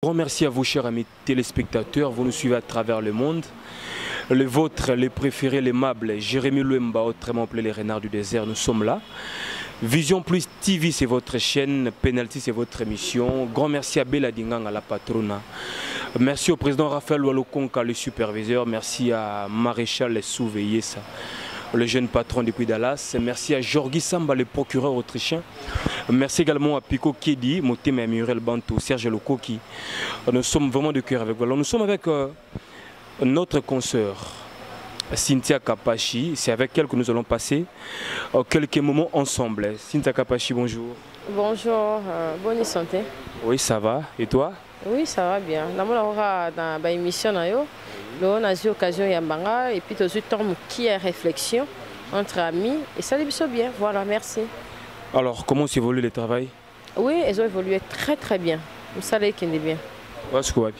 Grand merci à vous, chers amis téléspectateurs. Vous nous suivez à travers le monde. Les vôtres, les préférés, les mables, Jérémy Louemba, autrement appelé les renards du désert, nous sommes là. Vision Plus TV, c'est votre chaîne. Penalty, c'est votre émission. Grand merci à Bella Dingang, à la patrona. Merci au président Raphaël Walokonka, le superviseur. Merci à Maréchal Souveyessa, le jeune patron depuis Dallas. Merci à Jorgi Samba, le procureur autrichien. Merci également à Pico Kedi, Motema et Muriel Bantou, Serge Lokoki. Nous sommes vraiment de cœur avec vous. Alors, nous sommes avec notre consoeur, Cynthia Kapachi. C'est avec elle que nous allons passer quelques moments ensemble. Cynthia Kapachi, bonjour. Bonjour, bonne santé. Oui, ça va. Et toi? Oui, ça va bien. Nous avons dans l'émission, nous avons eu l'occasion de et puis nous avons eu temps qui est réflexion entre amis. Et ça dit bien. Voilà, merci. Alors, comment s'évolue le travail? Oui, ils ont évolué très bien. Vous savez qu'ils sont bien. Qu'est-ce que vous avez?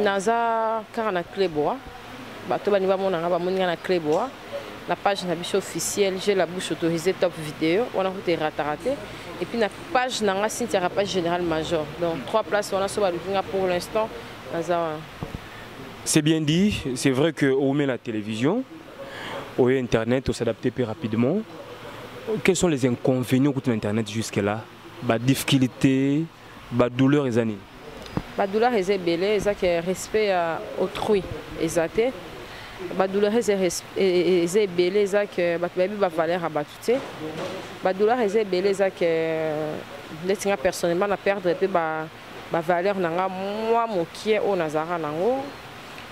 Naza, car on a clé bois. Bateau bani ba mona ba moni na clé bois. La page na biche officielle, j'ai la bouche autorisée top vidéo. On a été raté. Et puis la page na Cynthia page général major. Donc 3 places on a sur pour l'instant. C'est bien dit. C'est vrai que on met la télévision, au internet, on s'adapter plus rapidement. Quels sont les inconvénients de l'internet jusque-là? La difficulté, la douleur et années. La douleur est belle, c'est respect à autrui. Exacté. La douleur est belle, c'est que la valeur à battre. La douleur est belle, c'est que les personnellement na perdre la valeur nanga moi mon qui est au Nazara nango.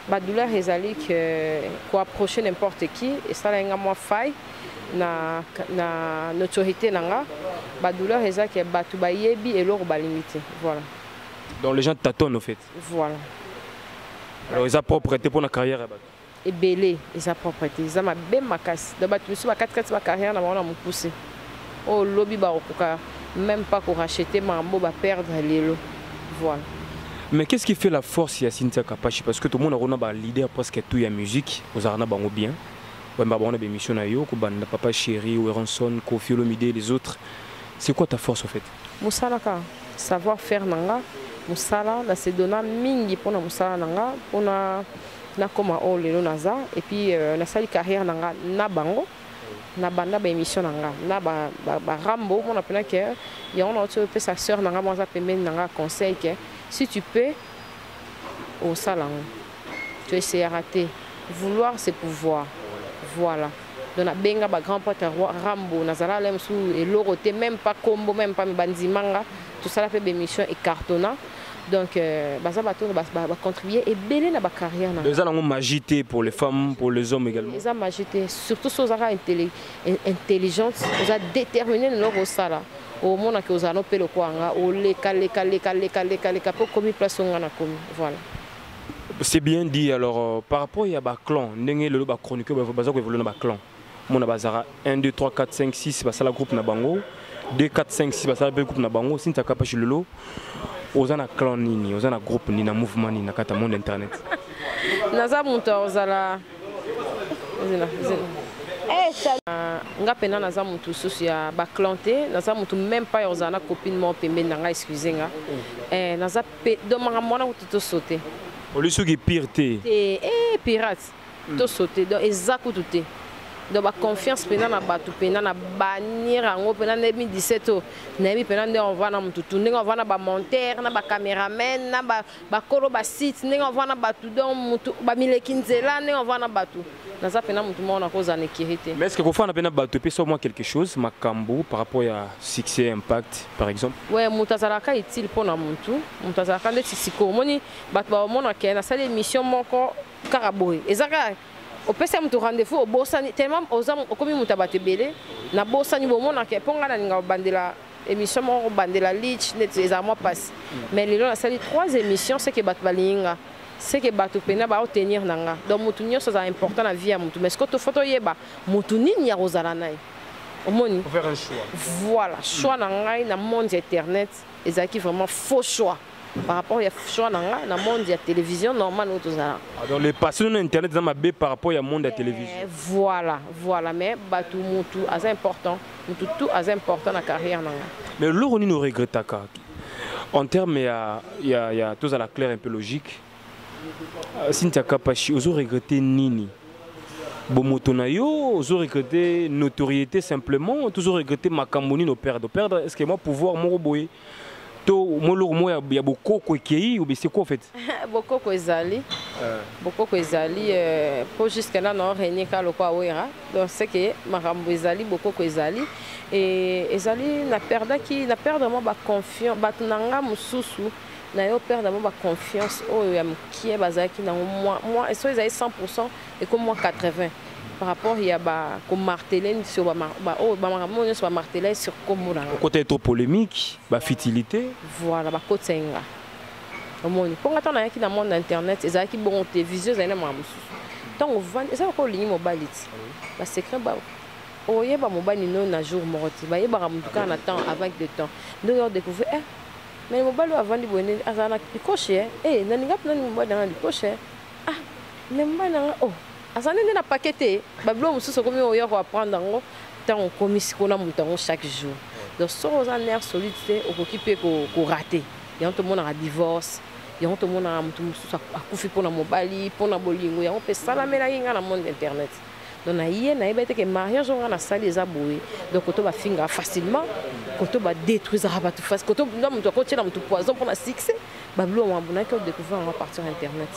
La douleur est que pour approcher n'importe qui et ça là moi faille. Na notoriété nanga ba douleur eza que batu ba yebi et leur ba limité, voilà. Donc les gens tâtonnent au fait. Voilà. Alors ils ont propreté pour la carrière à batu. Et belé, ils ont propreté, ils ont ma belle macasse. De batu sur 4 ma carrière na on a mon poussé. Oh lobby ba okuka même pas pour racheter mambo ba perdre les lots. Voilà. Mais qu'est-ce qui fait la force ya Cynthia Kapachi parce que tout le monde a un leader presque tout ya musique, aux arna bango bien. On a des missions à yo, Papa Chéri, Weronson, Kofi Olomide, les autres. C'est quoi ta force au fait? Moussala ka savoir faire nanga, Moussala na se donna mingi pour na Moussala nanga, pour na koma o lelo naza et puis na sali carrière nanga na bango, na banda ba émission nanga, na ba Rambo, on appelle que y a on a peut sa sœur nanga moi ça permet nanga conseil que si tu peux au salon, tu essaies de rater. Vouloir c'est pouvoir. Voilà. Donc, on a un grand pote Rambo, Nazala, et l'oroté, même pas combo, même pas bandimanga, tout ça fait des missions et cartonna. Donc, ça va contribuer et belé dans la carrière. Les gens ont magité pour les femmes, pour les hommes également. Les hommes magité, surtout ceux qui sont intelligents, ils ont déterminé leur sala. Au monde que vous avez appelé le quoi, au leka, pour commis place on a commis. Voilà. C'est bien dit. Alors, par rapport à un clan, le chronique, il faut évoluer dans un clan. Mon bazara 1, 2, 3, 4, 5, 6, c'est la groupe Nabango. 2, 4, 5, 6, c'est la groupe Nabango. Si tu as capable de le aux un clan, aux un groupe, ni un mouvement, ni un monde internet. Naza monta aux ala. Nga pena naza mutu socia ba clanté naza mutu même pas aux ana copine mon pembe nanga excusez nga naza pe demanga mona tout sauter. Au lieu de pirater. Pirate. Tout sauter. Donc, exact tout. Donc, la confiance pendant la bateau, pendant la bannière, pendant 2017, on va dans tout, on va dans monteur, na caméraman, na kolo site, on va dans bateau, on milekinzela, on va dans bateau. Dans ça, pendant tout le monde a cause de sécurité. Mais est-ce que vous faites un bateau, peut au moins quelque chose, Macambo, par rapport à succès, impact, par exemple? Oui, Moutazalaka est utile pour nous. Moutazalaka est sisiko. Moni, bateau, mon aké, na salle émission mon corps caraboué. Ezaka. Au PC mutu rendez-vous au bossani tellement aux hommes comme mutabate belé na bossani bo mona ke ponga na nga bandela émission mo bandela lich net les mois passe mais les la sali 3 émissions c'est que bat balinga c'est que batu pena ba obtenir nanga donc mutu nyonso ça important na vie ya mutu mais ce que to photo yeba mutu nini ya rozala nai omoni pour faire un choix voilà choix na ngai na monde internet ezaki vraiment faux choix. Par rapport à choix dans le monde de la télévision normal ou tout ça. Donc les passions internet dans ma baie par rapport au monde de la télévision. Voilà, mais tout est important, tout est important dans la carrière. Mais le on nous regrette En termes, il y a tout à la claire un peu logique. Cynthia Kapashi, vous regrettez Nini. Bomotonayo, vous regrettez notoriété simplement, toujours regrettez Makamoni, nos perdre. Perdre, est-ce que moi, pouvoir, mon boy, il y a beaucoup qui ou c'est quoi en fait? Beaucoup ezali. Beaucoup ezali. Pour jusqu'à là, non, rien qu'à l'opéra. Donc c'est que Marambo ezali, beaucoup ezali. Et ezali na perdre moi ba confiance, batunanga mususu. Na yo perdre moi ba confiance. Oh ya mkie bazaki na moi. Et so ezali 100% et comme moi 80. Par rapport il y a comme marteler sur sur marteler sur comme côté trop polémique, ba futilité. Voilà, ba côté nga. Omoni, pour attendre na qui dans monde internet, ezali ki bon télévision ezali na mamusu. Tant on vend, ezali ko ligne mobile it. Ba secret ba oye ba mobile non na jour morti. Ba yeba mutuka na temps avec de temps. Donc on découvre mais mobile avant di bonne azana coché na ninga pna mobile dans di coché. Ah, mais mobile na oh azana na paqueté bablo mususu comme oyo ko apprendre ngo tant on commis ko na mutango chaque jour. Donc so za nerf solide au occupé ko rater. Il y a tout le monde a divorce, il y a tout le monde a couffé pour la mobile, pour la bolingo, il y a on peut salamer la dans le monde internet. Donc il y a que mariage on a ça les aboués. Donc on va finir facilement, on va détruire ça va tout face, quand on doit continuer dans tout poison pour la succès, bablo on a que découvrir on va partir internet.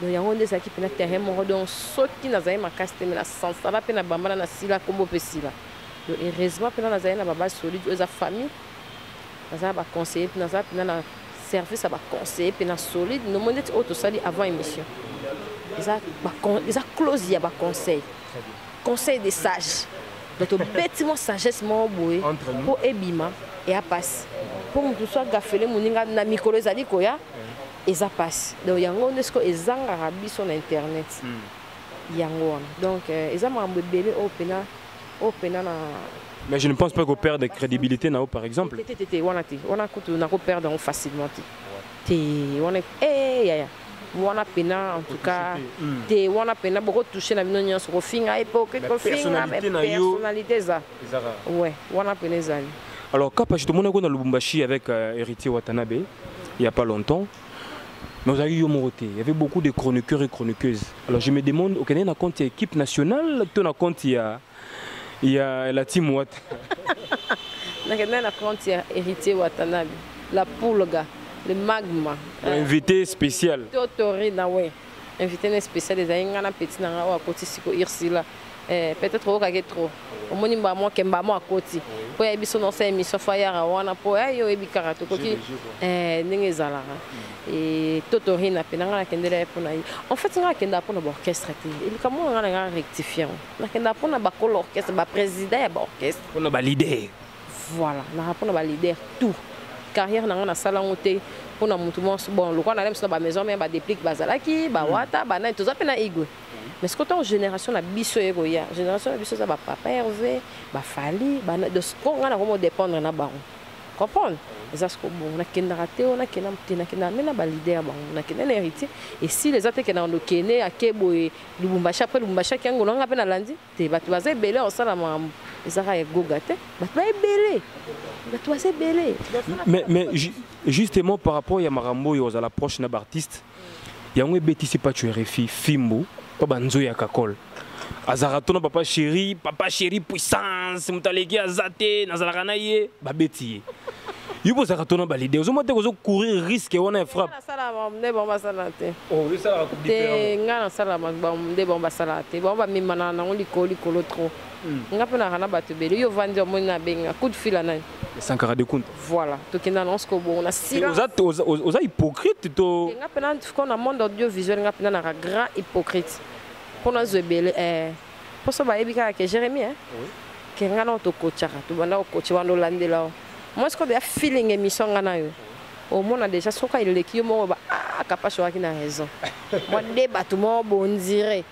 Donc il y a on des équipes na terrain mon donc saut qui na zaï ma caste mais la sans ça va pena bamba na sila comme pesila. Donc heureusement pena na zaï na baba solide aux famille. Naza ba conseiller naza na service ba conseiller pena solide no monde auto sali avant émission ça close ya ba conseil des sages donc bêtement sagesse mo boy pour ebima et a passe pour tout soit gafele muninga na mikolo ezali koya et ça passe donc yango nesko ezanga rabi sur internet yango donc ezama mbebele au pena na. Mais je ne pense pas qu'on perd de crédibilité là par exemple. On a perdre facilement. On a peine en tout cas. On a peine beaucoup toucher la mignon sur le finger époque personnalité ça. Ouais, on a peine ça. Alors quand je te montre qu'on a Lubumbashi avec Héritier Watanabe il y a pas longtemps. Mais vous avez eu il y avait beaucoup de chroniqueurs et chroniqueuses. Alors je me demande au Canada compte équipe nationale, tu as compte il y a la team Watt. La compte Héritier Watanabe, la Poulga, le Magma. Invité spécial. Totori Nawe. Invité spécial des Aïngana Petit Nara à côté Siko Irsila. Peut-être au Kage trop. Au Monimba moi Kemba moi à côté. Pour y avoir son émission Fayara wana pour y avoir Karato Koki. N'engezala. Et Totori na penanga kendela pour na. En fait on a kenda pour l'orchestre. Il comment on a rectifier. On a kenda pour na bakolo orchestre, ba président ya ba orchestre. On a ba leader. Voilà, na pour na ba leader tout. Carrière na sala ngote pour na mutu bon le quoi na sur ba maison mais ba déplique bazalaki, ba wata, ba na tout ça pena igwe. Mais ce que génération la biso egoya, génération la biso ça ba papa Hervé, ba Fali, ba de ce qu'on a comment dépendre na baron. Comprendre? Les asco bon, on a kenda raté, on a kenda mtina kenda mais na ba leader ba, on a kenda héritier et si les autres kenda on kene akebo et Lubumbashi après Lubumbashi qui ngolo nga pena landi, te ba tu bazé belé on sala ma ezaka ya gogate, ba tu belé. Ba tu bazé belé. Mais justement par rapport à Marambo et aux à l'approche na artiste, il y a un bêtise pas tu RFI Fimbo. Papa Nzoya Kakol. Azaratona papa chéri puissance, mutaleki azate, nazalakanaye, babeti. Yubo Zaratona balide, vous montez que vous courir risque on a frappe. Oh, ça va couper. Ngana sala de bomba salate, bomba mimana na on likoli kolo trop. Ngapena kana batubeli yo vandi omona benga coup de fil à nani. Sankara de compte. Voilà, to kina non sko bon na silence. Vous êtes hypocrite to. Ngapena qu'on a monde audiovisuel ngapena na grand hypocrite. Pour nous zebele pour ça ba ebika ke Jérémie hein. Oui. Que ngana to coachara to banda coach wando landela. Moi ce que des feeling émission ngana yo. Au moins déjà soka il ki yo mo ba capable choaki na raison. Moi débat tout mo bon dirait.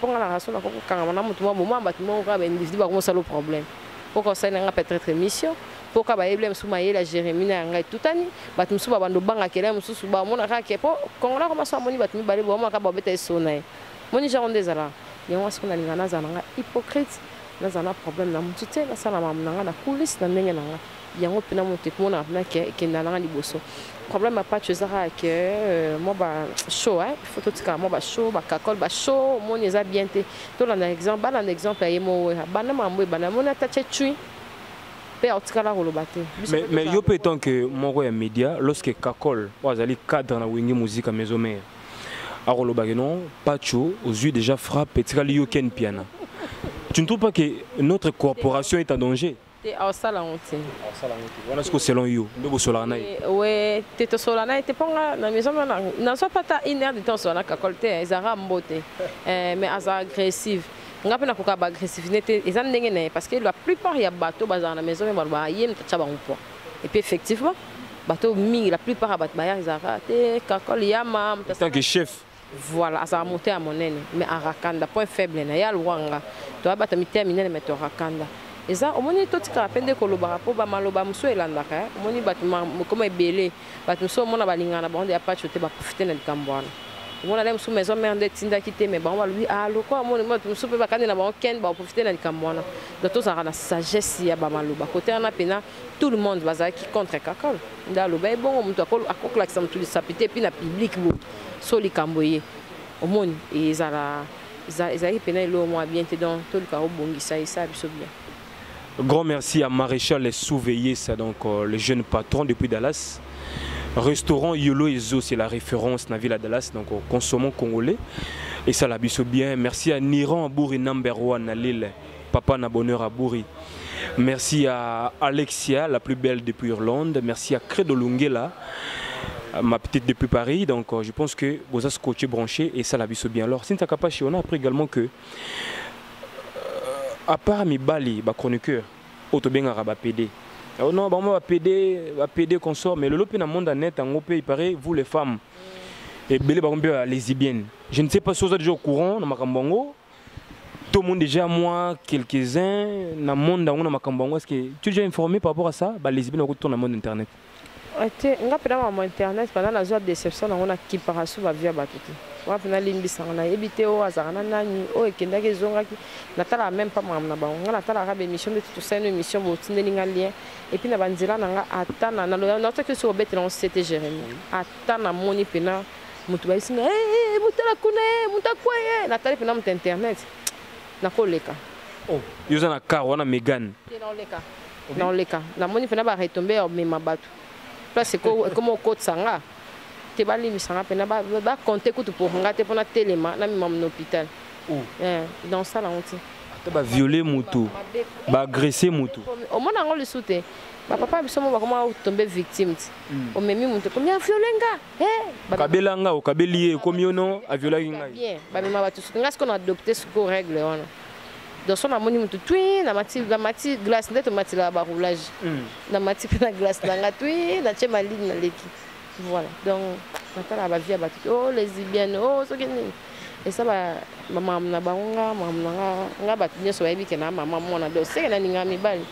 Pour la raison na ko kanga na mutu mo mo ba tout mo ka ben individu ba commencer le problème. Pour que ça n'a peut-être émission. Pour que ba eblem suma yela Jérémie na ngai tutani ba tumsu ba bando banga kele mususu ba mona ka ke po quand on a commencé à moni ba tumi ba le bo mo ka ba beta sona. Moni jaron des ala. Il y a ce qu'on a l'ingana zananga hypocrite. Nous avons un problème dans mon tuté, nous avons un coulisses dans l'ingana. yango pena monte mona na ke ndalanga liboso problème pas tu zara que moi ba show hein il faut tout cas moi ba show ba kakol ba show mon eza bien te to la exemple ba un exemple ya mo bana mambo bana mona ta chetui pe otikala kolobate mais yo peut tant que mon ya média lorsque kakol wazali cadre na wingi musique maison mère a kolobake non pacho aux yeux déjà frappe etikali yo ken piana. Tu ne trouves pas que notre corporation est en danger? En salle honte. Voilà ce que selon you, de Solana. Oui, tu es Solana, tu es pas dans la maison, non soit pas ta inner de ton Solana qui colté, ils ont beauté, mais ils sont agressifs. On a pas de agressivité, ils ont dégané parce que la plupart il y a bateau dans la maison, mais bah il y a une tchaba en poids. Et puis effectivement, bateau mi, la plupart à bateau ils ont raté, kakol yama. En tant que chef. Voilà, ça a monté à mon aîné, mais à Rakanda, point faible, il y a le Wanga. Tu vas battre terminer, mais tu Rakanda. Et ça, au moins, tout ce qui a peine de Kolobara, pour Bamaloba, Mousso et Landaka, au moins, comme un belé, Batmuso, mon abalingana, bon, il n'y a pas de choté, profiter de Cambouane. On a même sous maison, mère de Tinda quitté, mais bon, lui, ah, le quoi, mon Mousso peut pas canner la banque, va profiter de Cambouane. Donc, tout ça a la sagesse, il y a Bamaloba. Côté en Apena, tout le monde va qui contre Kakol. Dans le bain, bon, on doit à quoi que l'accent tout le sapité, puis la public, soli Camboye. Au monde, et ils arrivent pénal le mois bien, dans tout le carreau, bon, ça y ça, bien. Grand merci à Maréchal les Souveillés, donc le jeune patron depuis Dallas. Restaurant Yolo Ezo, c'est la référence dans la ville de Dallas, donc consommons congolais. Et ça l'a bien. Merci à Niran Abouri number 1 à Lille, Papa n'a bonheur à Bouri. Merci à Alexia, la plus belle depuis Irlande. Merci à Credo Lungela, ma petite depuis Paris. Donc je pense que vous avez scotché branché et ça l'a bien. Alors, si on a appris également que à part mes bali, les chroniqueurs, autobéng arabe PD. Oh non, bah moi PD consort, mais le lot dans le monde net, en il paraît vous les femmes et belé bah lesbiennes. Je ne sais pas si vous êtes déjà au courant dans Makambongo. Tout le monde déjà moi quelques-uns dans le monde dans Makambongo. Est-ce que tu es déjà informé par rapport à ça? Bah lesbiennes au retour dans le monde internet. Nga pena ma internet pendant la joie de déception on a qui par sous va via batuti. Wa pena limbi sangana ebité o azana nani o ekenda ke zonga ki natala même pas mamna ba nga natala rabe émission de tout ça une émission bo tindelinga lien et puis na banzela nanga atana na notre que sur bête on c'était Jérémy atana moni pena mutu ba isinga mutala kune mutakwaye natala pena mut internet na koleka oh yoza na car wana Megan dans les cas la moni pena ba retomber au même batu. C'est comme au côté sanga te bali mi sanga pena ba compter coup pour ngate pona téléma na mi mam hôpital dans ça la honte ba violer mutu ba agresser mutu au moins on le soute ba papa biso mo ba comment tomber victime o memi mutu comme ya violenga kabelanga o kabelié comme yono a violer ngai bien ba mi ma ba tout ngas qu'on a adopté ce qu'on règle on dans son amoni mutu tui na mati glace ndeto mati la ba roulage na mati na glace na tui na chema ligne na leki voilà donc natala ba via ba oh lesbiennes oh so geni et ça ba maman na banga maman nga ba nyeso ba bike na maman mona do se na ninga mi bali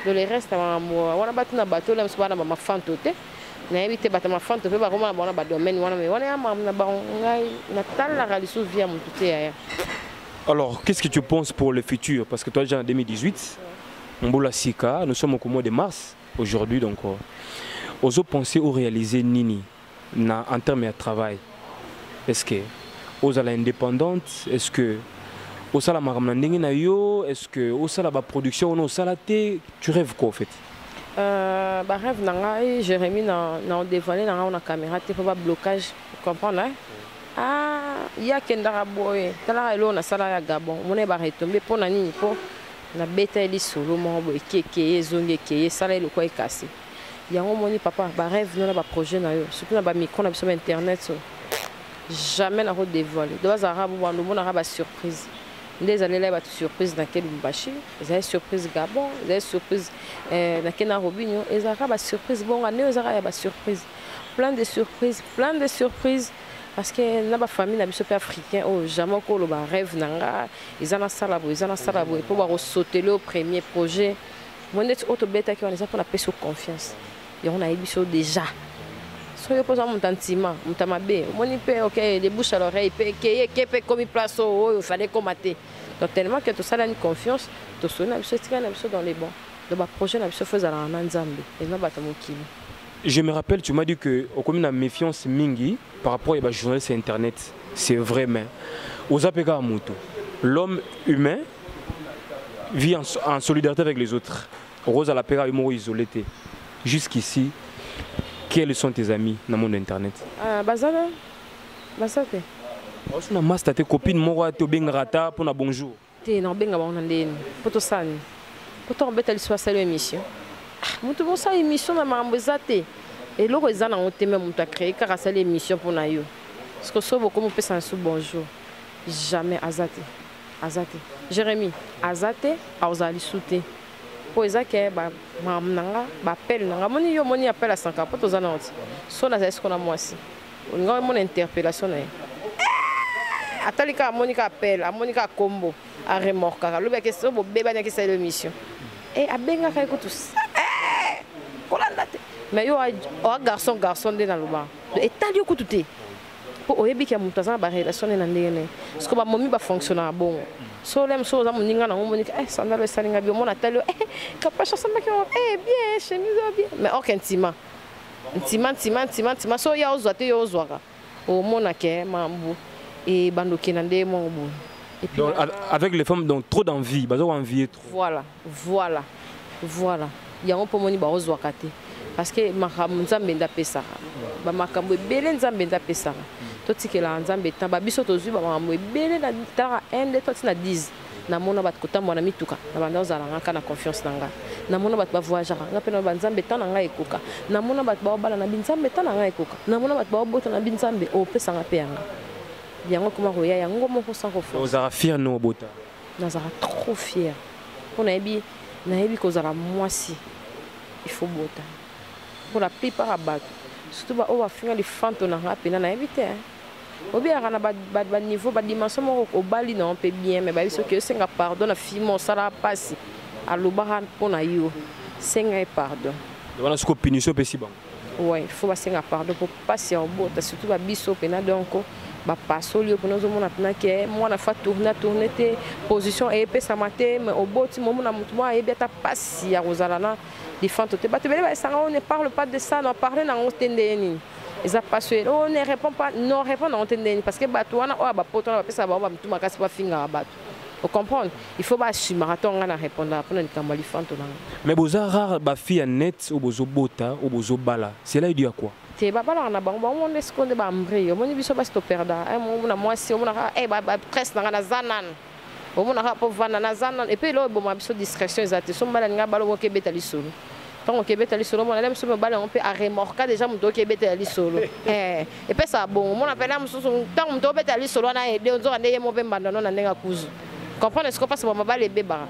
do le reste maman wana ba tuna bato la mso na mama fantote na ebite ba ma fantote ba koma bona ba domaine wana me wana maman na banga natala ga lisu via mutu te ya. Alors, qu'est-ce que tu penses pour le futur? Parce que toi, déjà en 2018, Mboula Sika, nous sommes au mois de mars aujourd'hui, donc, aux autres pensées ou réaliser Nini en termes de travail? Est-ce que aux ala indépendante? Est-ce que au sala maramlandingi na yo? Est-ce que au sala ba production ou au sala té? Tu rêves quoi en fait? Bah rêve nanga Jérémy na dévoilé na on a caméra té pas blocage, tu comprends là? Ah, il y a kendara boy. Tala elo na sala ya Gabon. Mone ba retomber pour na nini pour na beta eli solo mo boy keke zonge keye sala elo quoi cassé. Yango moni papa ba rêve na ba projet na yo. Surtout na ba micro na sur internet so. Jamais na ko dévoiler. Do arabu wando mona ba surprise. Des années là ba surprise na quel mbashi. Des surprise Gabon, des surprise na kena Robinho, et ça ba surprise bon année za ba surprise. Plein de surprises. Parce que na ba famille na biso pe africain oh jamais ko lo ba rêve nanga izana salabo pour ba sauter le premier projet monet auto beta qui on est pour la paix sur confiance et on a biso déjà so yo posa mon sentiment mutamabe moni pe OK les bouches à l'oreille pe que comme place oh il fallait commater donc tellement que tout ça a une confiance to sona biso tika na biso dans les bons donc le projet na biso faisala na nzambe et na bato mokili. Je me rappelle, tu m'as dit que au commune a méfiance mingi par rapport à journalistes sur internet. C'est vrai, mais aux apega moto, l'homme humain vit en solidarité avec les autres. Rose à la pega humour isolé. Jusqu'ici, quels sont tes amis dans le monde internet? Bazana, basate. On a master tes copines, moi tu bengrata pour na bonjour. T'es na benga ba onandeni, poto sani. Poto mbeta liswa sala émission. Mutu bon sa émission na mambo zate. Et loko ezana on te même mutu a créé car sala émission pour na yo. Parce que so beaucoup me pesa sous bonjour. Jamais azate. Azate. Jérémy, azate auzali souté. Po ezake ba mam nanga ba appel nanga moni yo moni appel à 50 poto zana oti. So na est-ce qu'on a moi aussi. On a mon interpellation na. Atalika Monica appel, à Monica combo, à remorque, à l'ouverture question pour bébé qui c'est l'émission. Et à benga fait que tous. Mais yo a garçon de dans le bar. Et t'as dit que tout est. Pour oyebi qui a monté ça, bah relation est n'andéné. Parce que bah momi bah fonctionne bon. So l'aime so ça moninga na monika. Sandalo salinga bio mon atalo. Capacité ça m'a bien, chemise bien. Mais aucun tima. Tima. So ya ozoate yo ozwaka. O monake mambu. Et bandoki nande mon bon. Et puis avec les femmes donc trop d'envie, bazo envie trop. Voilà. Il y a un peu moni ba ozwakate parce que makambo nzambe nda pesa. Ba makambo ebele nzambe nda pesa. Totikela nzambe tamba biso tozwi ba makambo ebele na tara 1 2 3 na 10. Na mona bat kotambo na mituka na banda ozala ngaka na confiance nanga. Na mona bat ba voyager ngape na banzambe tana nga ekoka. Na mona bat ba bala na binzambe tana nga ekoka. Na mona bat ba bota na binzambe o pesa nga pe yanga. Bien comment roya yango moko sans refus. Vous avez fier no bota. Nazara trop fier. On a ebi ko zara moi si il faut bota. Pour la plupart à battre. Surtout ba o va finir les fanto na rapena na éviter. Obi ara na ba niveau ba dimension moko o bali na on peut bien mais ba biso que senga pardon na fimo sala passe. Aloba pona yo. Senga pardon. Voilà ce que punition peut si bon. Ouais, il faut ba senga pardon pour passer en bota surtout ba biso pena donc ba passo lieu pour nous mona pena que moi na fa tourner te position et pesa maté mais au boti mo na mutu moi et beta passi ya rozalana di fanto te bato bele ba sanga on ne parle pas de ça on parle na ontendeni ils a passé on ne répond pas non répond na ontendeni parce que bato wana o ba poto na ba pesa ba mutu makasi pas finga bato vous comprenez il faut ba su marathon na répondre pour na kamali fanto na mais boza rare ba fille net ou bozo bota ou bozo bala c'est là il dit à quoi te baba na bango bango on esconde ba mbrio moni biso ba stoperda mo na moi si mo na ba presse na zanan o mo na po vana na zanan et puis lo bo ma biso discrétion ezate so mbala nga balo ko betali solo tant ko betali solo mo na lem so mbala on peut à remorquer déjà mo to ke betali solo et puis ça bon mo na pela mo so tant mo to betali solo na ede onzo ande mo be mbanda na ndenga kuzu comprendre ce que passe mo mabale beba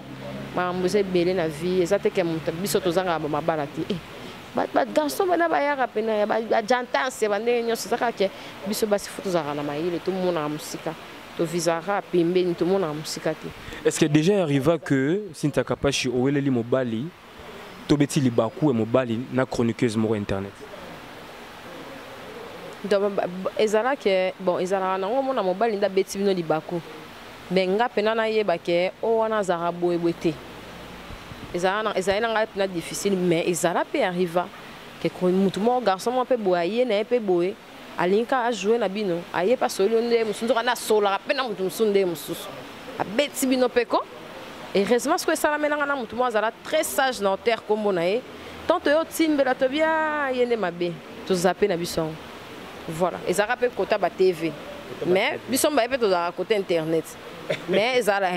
ma mbuze belé na vie ezate ke mo biso to zanga ba mabala ti ba garçon bana ba yaka pena ba jantance ba ndenyo saka ke biso basi foto za na maile tout monde na musika to visara pembeni tout monde na musika te. Est-ce que déjà arriva que Sinta Kapashi oweleli mobali to beti libaku e mobali na chroniqueuse mo internet? Donc ezala ke bon ezala na ngo na mobali nda beti bino libaku mais nga pena na yeba ke o wana zara boebwete. Ezana nga difficile mais ezala peut arriva que mutu mo garçon mo pe boye na pe boye alinka a jouer na bino aye pa solo nde musundu kana sola pena mutu musunde mususu abeti bino peko et heureusement ce que ça la menanga na mutu mo azala très sage na terre kombo na ye tant yo timbela to bien yene mabe to zaper na biso voilà ezala pe kota ba TV mais biso ba pe to za côté internet mais ezala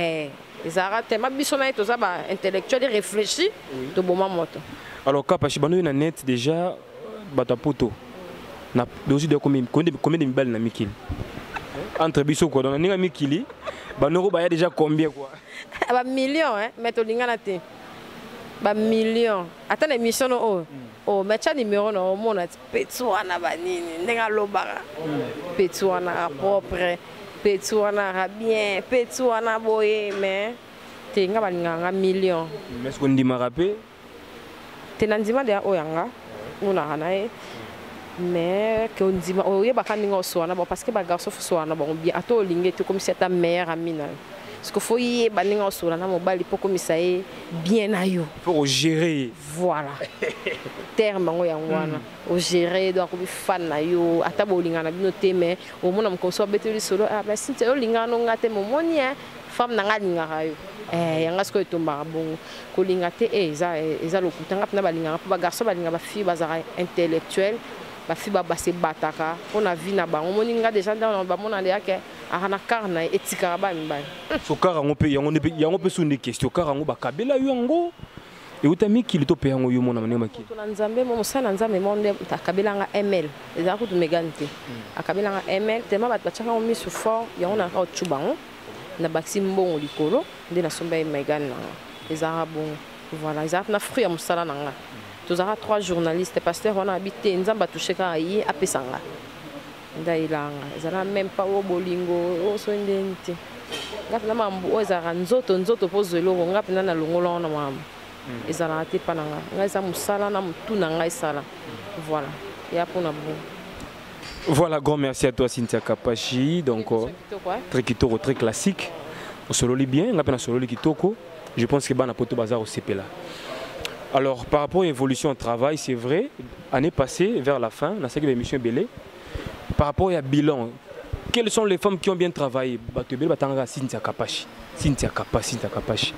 ils arrêtent tellement bisona tout ça bah intellectuel et réfléchi de bon moment. Alors Kapashi bano na net déjà batapoto na dosi de combien de balles na mikili entre biso quoi donc na mikili bano ba ya déjà combien quoi ba million hein mais to lingana te ba million attends émission oh mais cha numéro no mona petsuana banini ndenga lobara petsuana propre petsuana bien petsuana boye mais tenga balinganga million mais ce qu'on dit m'a rappelé tenandima de oyanga una hanae mais que on dit oye bakandinga oswana bon parce que ba garçon foswana bon bien ato lingue te comme si ta mère amina parce qu'il faut y aller sur la mobile pour comme ça est bien à yo pour gérer voilà terme ngo ya ngwana au gérer donc fan na yo atabolinga na bino teme au mona mkoso beteli solo ah ba sinta yo linga no ngate momoni femme na ngalinga yo yanga sko etomba bongo kolinga te eza lokutanga pena balinga pa ba garçon balinga ba fille bazara intellectuel ba fille ba se bataka on a vie na bango moninga déjà dans ba mona le yake ana karna etika ba mba so karango pe yango pe sunde question karango ba kabela yango et utami kilito pe yango yo mona manema ki to na nzambe mo sana nzambe monde ta kabela nga ml eza ko to megante akabela nga ml tema ba tchaka o misu fort yango na ka chubango na baxi mbongo likolo nde na somba megane na eza bon voilà eza na fruit ya musala nanga tozara 3 journalistes pasteur on a habité nzamba touché ka yi apesanga ndailanga ezala même pas o bolingo o so ndente ngapena mambu o ezara nzoto pozelo ngapena na longolo na mambu ezala te pananga ngaisa musala na mutuna ngaisala voilà ya pona bon. Voilà, grand merci à toi Cynthia Kapashi, donc très kitoko, très classique. On se lit bien, on appelle solo kitoko. Je pense que bana poto bazar au CP là. Alors par rapport à l'évolution au travail, c'est vrai, année passée vers la fin, on a série d'émission Belé. Par rapport à bilan, quelles sont les femmes qui ont bien travaillé? Batubel batanga Cynthia Kapashi, Cynthia Kapashi.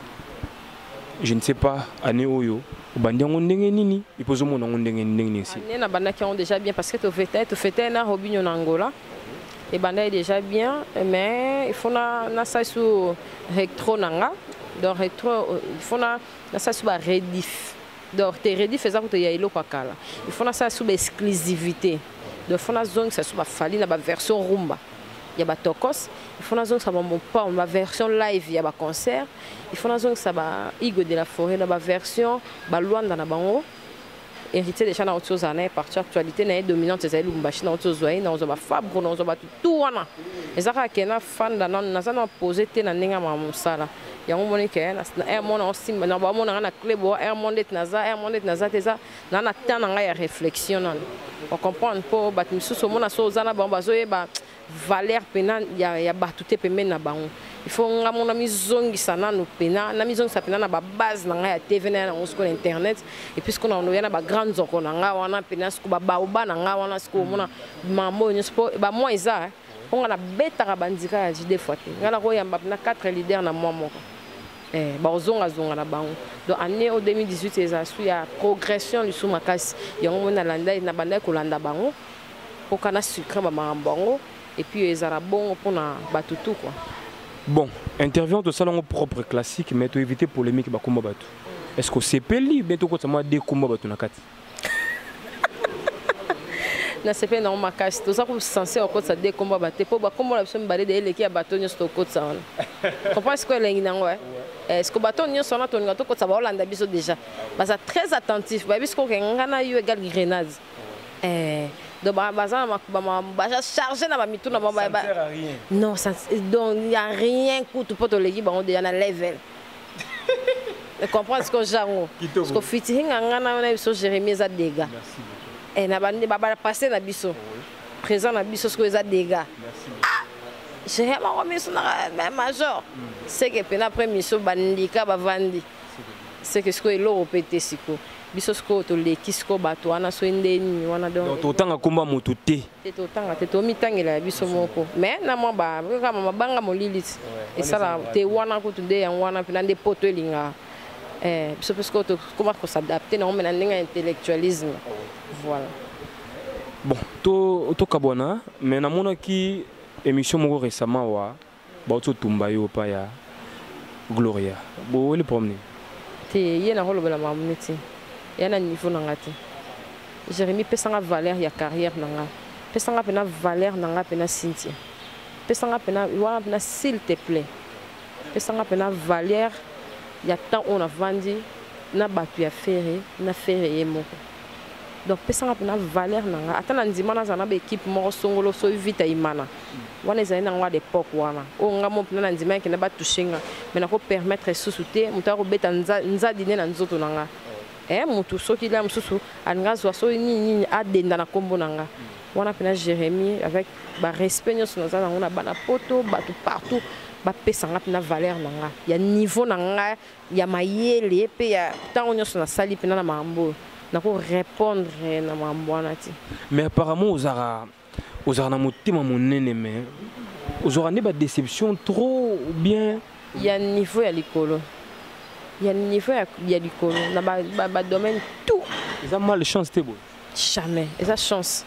Je ne sais pas année oyo. Bandiango ndenge nini ipozo mona ndenge ndenge ici. Année na banda qui ont déjà bien parce que tu fais na Robinho en Angola. Et banda est déjà bien mais il faut na ça sur rétro nanga. Donc rétro il faut na ça sur rediff. Donc te rediff ça que ya ilo kwa kala. Il faut na ça sur exclusivité. Donc il faut na zone ça sur fali na ba version rumba. Il y a ba tokos, il faut na zone ça bon pas ma version live il y a ba concert. Il faut na zone ça ba Igo de la Forêt na ba version ba Luanda na bango. Hérité déjà na autre chose année partie actualité na dominante c'est Lumbashi na autre chose na on ba Fabro na on ba tout wana. Ezaka kena fan na na za na poser te na ninga ma musala. Yango moni ke na air mon on simba na ba mona na club air mondet na za teza na na tana nga ya réflexion non. On comprend pas ba misuso mona so za na ba bazoye ba valeur pena ya batute pemena na bango. Il faut nga mona mizongisa nanu pena na mizongisa pena na ba base na nga ya TV na on sur internet et puis qu'on a on na ba grandes zoko na nga wana pena sku ba baoba na nga wana sku mona mambo nyospo ba moi za on a beta ka bandika ya des fois te ngala ko yamba na 4 leaders na moi moko bazonga na bango donc année au 2018 eza su ya progression li suma kasi yango mona landa na banda ko landa bango pour kana sucre ba bango et puis ezara bon pour na batutu quoi. Bon, intervient au salon propre classique mais tu éviter polémique ba komba batu. Est-ce que c'est peli bientôt ko sama de komba batu na kati? Na sepe na makasi to ça ko censé au ça de komba batu po ba komba la biso mbale de eleki ya bato nyo sto ko ça on. Comprends ce que lengi nango est-ce que bato nyo sona to ngato ko ça ba Hollande biso déjà. Basa très attentif ba biso ko ngana yo égal grenade. Donc baza chargé na ba mitu na ba non ça donc il y a rien coûte pour te legi ba on déjà na level. Tu comprends ce que j'arrange parce que fiti ngana na biso Jérémie za dégâts et na bandi ba passer na biso présent na biso ce que za dégâts j'ai ma remis na major c'est que pena après mission bandika ba vandi c'est que ce que l'eau pété siko biso sko to lekisko bato wana so ndeni wana donc totanga komba moto te totanga te to mitangela biso moko mais na mo ba kama mabanga molili et ça la te wana ko to de yan wana pina de poto elinga biso parce que to comment s'adapter na on mena ndinga intellectualisme voilà bon to kabona mais na mona ki émission moko récemment wa ba to tumba yo pa ya Gloria bo le promener te yena holobela mamuniti yana niveau na ngati Jérémie pesanga valeur ya carrière nanga pesanga pena valeur nanga pena Cynthia pesanga pena wana pena s'il te plaît pesanga pena valeur ya temps on a vendu na batu ya ferré na ferré moko donc pesanga pena valeur nanga atana ndima na zana ba équipe moko songolo so vite imana wana ezali na ngwa d'époque wana o ngamo pena na ndima ke na ba touchinga mais na ko permettre sous-souter mutaro beta nza dîner na nzoto nanga mutu soki la mususu anga zwa so ni adenda na kombo nanga wana pena Jérémie avec ba respect nyonso na zana ngona bana poto batu partout ba pesanga pena valeur nanga ya niveau nanga ya mayele pe ya tango nyonso na sali pena na mambo na ko répondre na mambo wana ti. Mais apparemment aux na motima monene mais aux aura ne ba déception trop ou bien il y a niveau ya likolo. Il y a un niveau ya likolo na ba domaine tout. Ils ont malchance te bon. Jamais. Ils ont chance.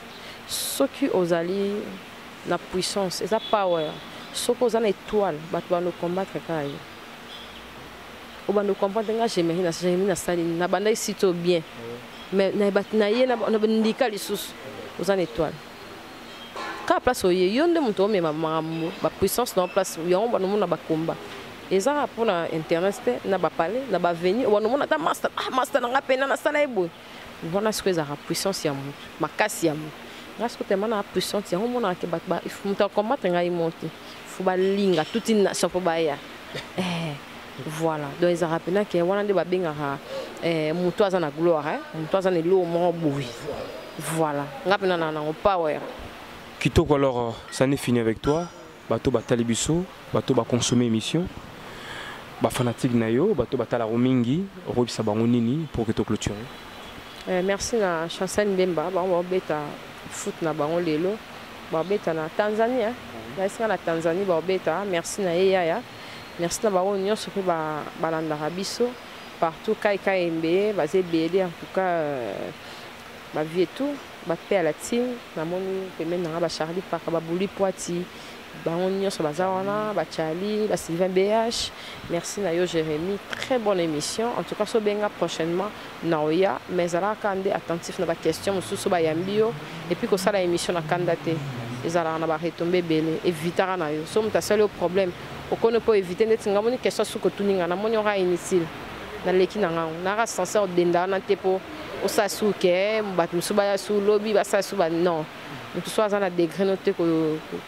Ceux qui osali na puissance, ils ont power. Ceux qui ont étoile, bah tu vas nous combattre quand même. Ou bah nous combattre nga j'aime na sali na banda ici tout bien. Mais na bat na ye na ndika lisusu. Aux étoile. Ka place oye yonde muto me mama ba puissance na place yo ba no na ba combat. Eza pour na internet na ba parler na ba venir ou no na master master na pena na sala ebo. Voilà ce que ça a puissance ya mutu makasi ya mutu. Parce que tellement na puissance ya on na ke ba il faut muta combattre ngai monter. Faut ba linga toute une nation pour ba ya. Voilà. Donc ils a rappelé que wana de ba benga mutu aza na gloire mutu aza ne lo mo boui. Voilà. Ngapena na power. Kitoko alors ça n'est fini avec toi. Bato batali biso, bato ba consommer émission. Ba fanatique na yo, bato batala romingi, robisa bango nini pour que to clôture. Merci na Chancel Mbemba, ba beta foot na bango lelo. Ba beta na Tanzanie, na na Tanzanie ba beta, merci na Yaya. Merci na bango nyonso pe ba balanda biso partout kai mbe, ba zebede en tout cas ba vie tout, ba paix à la team, na moni pe men na ba Charlie pa ba buli poati. Bango sur Bazawana, Bachali, la Sylvain BH. Merci Nayo Jérémie, très bonne émission. En tout cas, so benga prochainement Naoya, mais ala kande attentif na ba question mususu ba yambio et puis ko sala émission na kandate. Ezala na ba retomber belé, éviter na yo. So muta seul problème. O kono po éviter net ngamoni question suko tuninga na moni ora inutile. Na leki na ngao, na ra censeur denda na tepo o sasuke, bat musuba ya su lobby ba sasu ba non. Nous sommes à degré noté que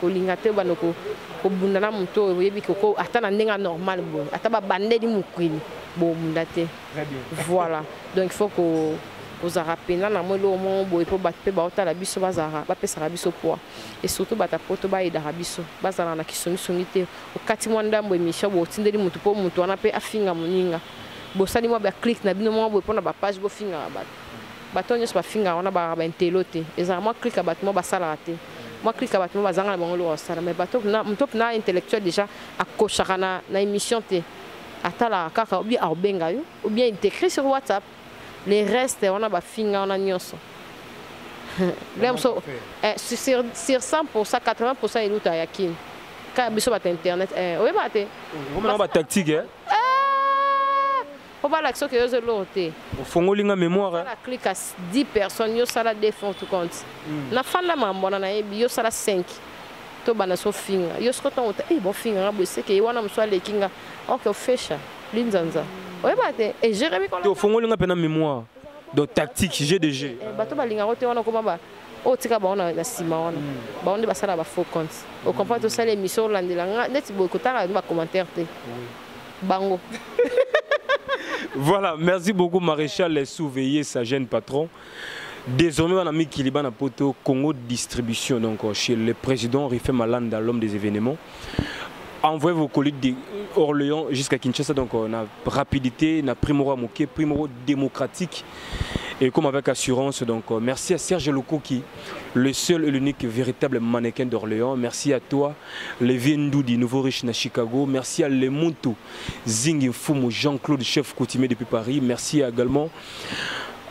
l'ingate banoko ko bundana muto yebi ko atana ndenga normal bo ataba bande di mukwini bo mundate. Voilà. Donc il faut que aux arapena na mo lo mo bo ipo batpe ba otala biso bazara ba pesa biso poa et surtout bata poto ba ida biso bazara na kisoni sonite o kati mwanda mbo emission bo tindeli mutu po mutu ana pe afinga muninga bo sali mo ba click na bino mo bo pona ba page bo finga ba batonyo so bafinga wana ba intelote eza moi clique abattement ba sala te moi clique abattement bazanga na bango lo sala mais bato na mtop na intellectuel déjà akochaka na émission te atala kaka ou bien abenga yo ou bien écrit sur WhatsApp les restes on a bafinga on a nyonso l'aime so sur 100% 80% iluta yakini ka biso ba internet oui baté on ba tactique on va l'action que je l'autre. Au fond, on a mémoire. La clique à 10 personnes, yo sala défend tout compte. Na fin la mambo na yo sala 5. To bana so finga. Yo skoto bon finga bo c'est que wana mswa le kinga. OK fecha. Linzanza. Ouais baté et Jérémie kon. Au fond, on a pena mémoire. Donc tactique GDG. Bato balinga rote wana koma ba. O tika ba ona na sima wana. Ba on ba sala ba faux compte. Au comprend to sala émission landela net bo kotanga ba commentaire te. Bango. Voilà, merci beaucoup Maréchal Souveillé, sa jeune patron. Désormais, on a mis Kiliban à Poto Congo Distribution, donc chez le président Rifé Malanda, l'homme des événements. Envoyez vos colis d'Orléans jusqu'à Kinshasa, donc on a rapidité, on a primoro moqué, primoro démocratique. Et comme avec assurance, donc merci à Serge Lokoki, le seul et l'unique véritable mannequin d'Orléans. Merci à toi, Lévi Ndoudi, nouveau riche à Chicago. Merci à Lemuntu, Zing Fumu, Jean-Claude, chef coutumier depuis Paris. Merci également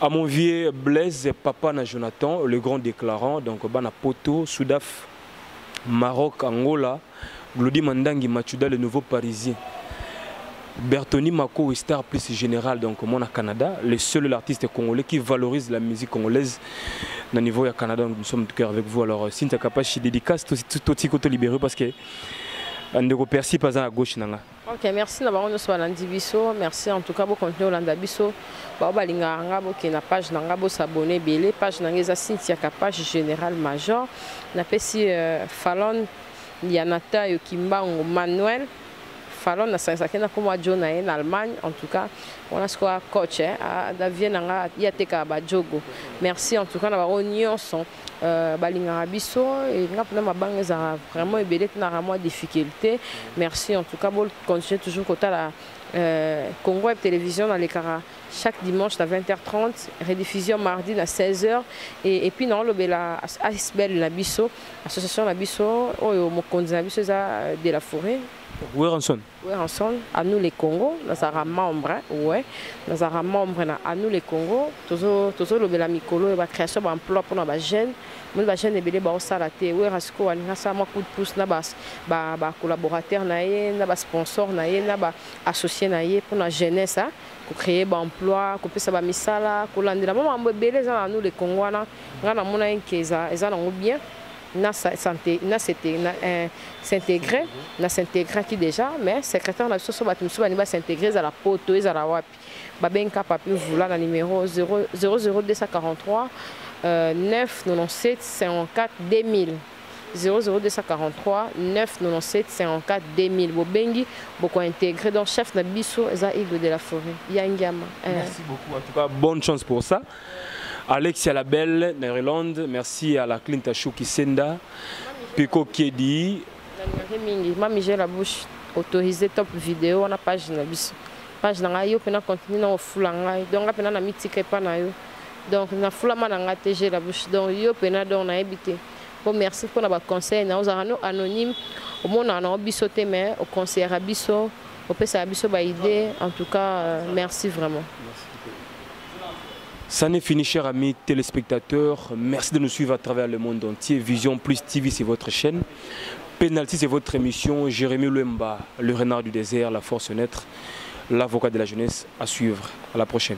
à mon vieux Blaise, papa na Jonathan, le grand déclarant, donc Bana Poto, Soudaf, Maroc, Angola, Glody Mandangi, Machuda, le nouveau Parisien. Bertoni Mako, star plus général, donc mon à Canada, le seul artiste congolais qui valorise la musique congolaise au niveau du Canada. Nous sommes tout cœur avec vous. Alors, si tu es capable de dédicace, tout côté libéré parce que on ne perçoit pas à gauche. Ok, merci d'avoir nous sur l'Andibiso. Merci en tout cas pour continuer l'Andibiso. Balinga ngabo qui na page ngabo s'abonner belé page ngeza Cynthia page général major na pesi Fallon Yanata Yokimbango Manuel Fallon na sansa na comme John en Allemagne en tout cas on a ce quoi coach da Vienna ya teka ba jogo merci en tout cas na ba nyonso balinga biso et na mabanga za vraiment ebele na vraiment difficulté merci en tout cas bon continuer toujours côté la Congo Web Télévision dans les Cara chaque dimanche à 20h30 rediffusion mardi à 16h et puis non le bela ASBL la biso association la biso oyo mokonzi na biso de la forêt Weranson à nous les Congo nous avons membre ouais nous avons membre à nous les Congo toujours le bela mikolo et la création d'emploi pour nos jeunes mon ba jeune ebele ba osala te we rasiko walinga sa ma coup de pouce na ba collaborateur na ye na ba sponsor na ye na ba associé na ye pour la jeunesse pour créer ba emploi ko pesa ba misala ko landela mama ebele za na nous les Congolais ngana mona nkeza eza na bien na santé na c'était s'intégrer na s'intégrer qui déjà mais secrétaire na biso ba tumusu ba s'intégrer za la poto za la wapi ba benka papi vula na numéro 00243 997 54 2000 00243 997 54 2000 Bobengi beaucoup intégré dans chef na biso eza Igwe de la forêt Yangama. Merci beaucoup en tout cas bonne chance pour ça. Alexia Labelle Irlande, merci à la Clint Chouki Senda Pico Kedi mingi mami j'ai la bouche autorisé top vidéo on a page na biso page na yo pena continue na ofulanga donc pena na mitika pa na yo donc na fulama na ngate j'ai la bouche donc yo pena donc na habité bon merci pour na conseil na ozarano anonyme au monde na biso te mais au conseiller à biso au pesa biso ba idée en tout cas merci vraiment. Ça n'est fini, chers amis téléspectateurs. Merci de nous suivre à travers le monde entier. Vision Plus TV, c'est votre chaîne. Penalty, c'est votre émission. Jérémy Louemba, le renard du désert, la force naître, l'avocat de la jeunesse. À suivre. À la prochaine.